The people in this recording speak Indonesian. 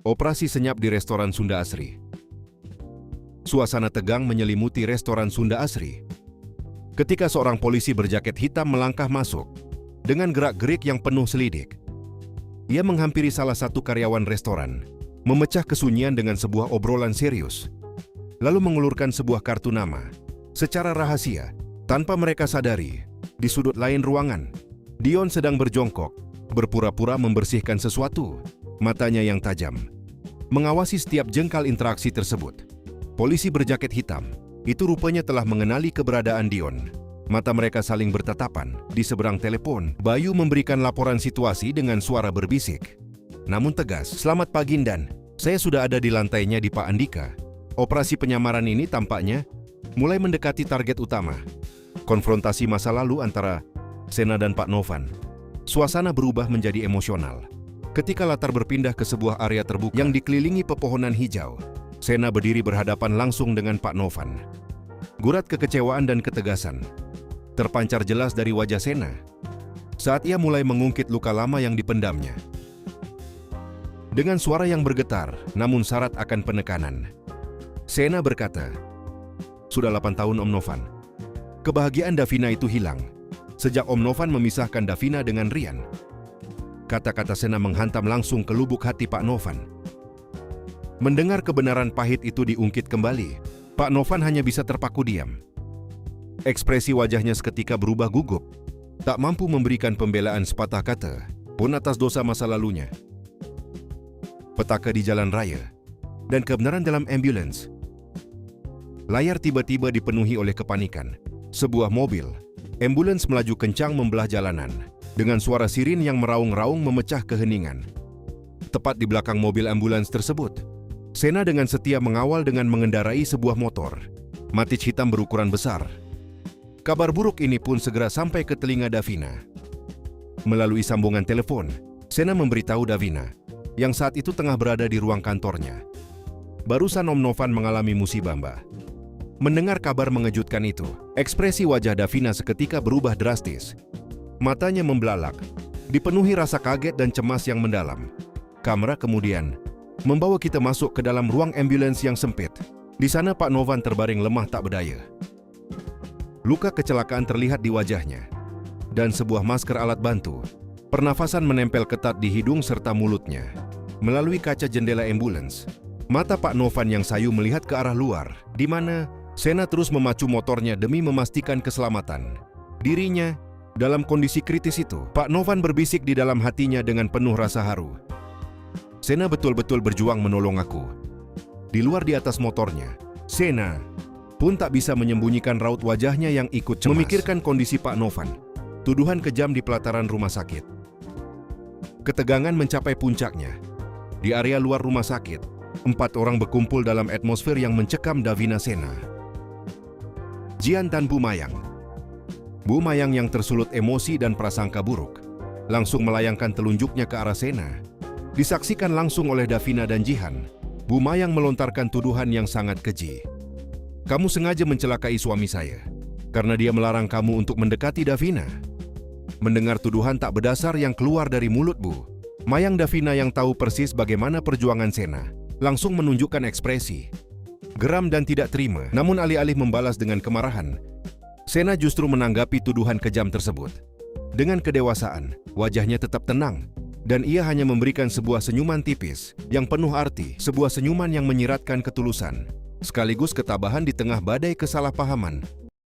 Operasi senyap di restoran Sunda Asri. Suasana tegang menyelimuti restoran Sunda Asri ketika seorang polisi berjaket hitam melangkah masuk dengan gerak-gerik yang penuh selidik. Ia menghampiri salah satu karyawan restoran, memecah kesunyian dengan sebuah obrolan serius, lalu mengulurkan sebuah kartu nama. Secara rahasia, tanpa mereka sadari, di sudut lain ruangan, Dion sedang berjongkok, berpura-pura membersihkan sesuatu, matanya yang tajam mengawasi setiap jengkal interaksi tersebut. Polisi berjaket hitam itu rupanya telah mengenali keberadaan Dion. Mata mereka saling bertatapan. Di seberang telepon, Bayu memberikan laporan situasi dengan suara berbisik namun tegas. "Selamat pagi, Dan. Saya sudah ada di lantainya di Pak Andika. Operasi penyamaran ini tampaknya mulai mendekati target utama." Konfrontasi masa lalu antara Sena dan Pak Novan. Suasana berubah menjadi emosional ketika latar berpindah ke sebuah area terbuka yang dikelilingi pepohonan hijau. Sena berdiri berhadapan langsung dengan Pak Novan. Gurat kekecewaan dan ketegasan terpancar jelas dari wajah Sena saat ia mulai mengungkit luka lama yang dipendamnya. Dengan suara yang bergetar, namun syarat akan penekanan, Sena berkata, "Sudah 8 tahun Om Novan. Kebahagiaan Davina itu hilang sejak Om Novan memisahkan Davina dengan Rian." Kata-kata Sena menghantam langsung ke lubuk hati Pak Novan. Mendengar kebenaran pahit itu diungkit kembali, Pak Novan hanya bisa terpaku diam. Ekspresi wajahnya seketika berubah gugup, tak mampu memberikan pembelaan sepatah kata pun atas dosa masa lalunya. Petaka di jalan raya dan kebenaran dalam ambulans. Layar tiba-tiba dipenuhi oleh kepanikan. Sebuah mobil ambulans melaju kencang membelah jalanan dengan suara sirin yang meraung-raung memecah keheningan. Tepat di belakang mobil ambulans tersebut, Sena dengan setia mengawal dengan mengendarai sebuah motor Matic hitam berukuran besar. Kabar buruk ini pun segera sampai ke telinga Davina. Melalui sambungan telepon, Sena memberitahu Davina yang saat itu tengah berada di ruang kantornya. Barusan Om Novan mengalami musibah, Mbak. Mendengar kabar mengejutkan itu, ekspresi wajah Davina seketika berubah drastis. Matanya membelalak, dipenuhi rasa kaget dan cemas yang mendalam. Kamera kemudian membawa kita masuk ke dalam ruang ambulans yang sempit. Di sana Pak Novan terbaring lemah tak berdaya. Luka kecelakaan terlihat di wajahnya, dan sebuah masker alat bantu pernafasan menempel ketat di hidung serta mulutnya. Melalui kaca jendela ambulans, mata Pak Novan yang sayu melihat ke arah luar, di mana Sena terus memacu motornya demi memastikan keselamatan dirinya. Dalam kondisi kritis itu, Pak Novan berbisik di dalam hatinya dengan penuh rasa haru. "Sena betul-betul berjuang menolong aku." Di luar di atas motornya, Sena pun tak bisa menyembunyikan raut wajahnya yang ikut cemas. Memikirkan kondisi Pak Novan, tuduhan kejam di pelataran rumah sakit. Ketegangan mencapai puncaknya. Di area luar rumah sakit, 4 orang berkumpul dalam atmosfer yang mencekam Davina Sena, Jian dan Bu Mayang. Bu Mayang yang tersulut emosi dan prasangka buruk, langsung melayangkan telunjuknya ke arah Sena. Disaksikan langsung oleh Davina dan Jihan, Bu Mayang melontarkan tuduhan yang sangat keji. "Kamu sengaja mencelakai suami saya karena dia melarang kamu untuk mendekati Davina." Mendengar tuduhan tak berdasar yang keluar dari mulut Bu Mayang, Davina yang tahu persis bagaimana perjuangan Sena langsung menunjukkan ekspresi geram dan tidak terima. Namun alih-alih membalas dengan kemarahan, Sena justru menanggapi tuduhan kejam tersebut. Dengan kedewasaan, wajahnya tetap tenang, dan ia hanya memberikan sebuah senyuman tipis yang penuh arti, sebuah senyuman yang menyiratkan ketulusan sekaligus ketabahan di tengah badai kesalahpahaman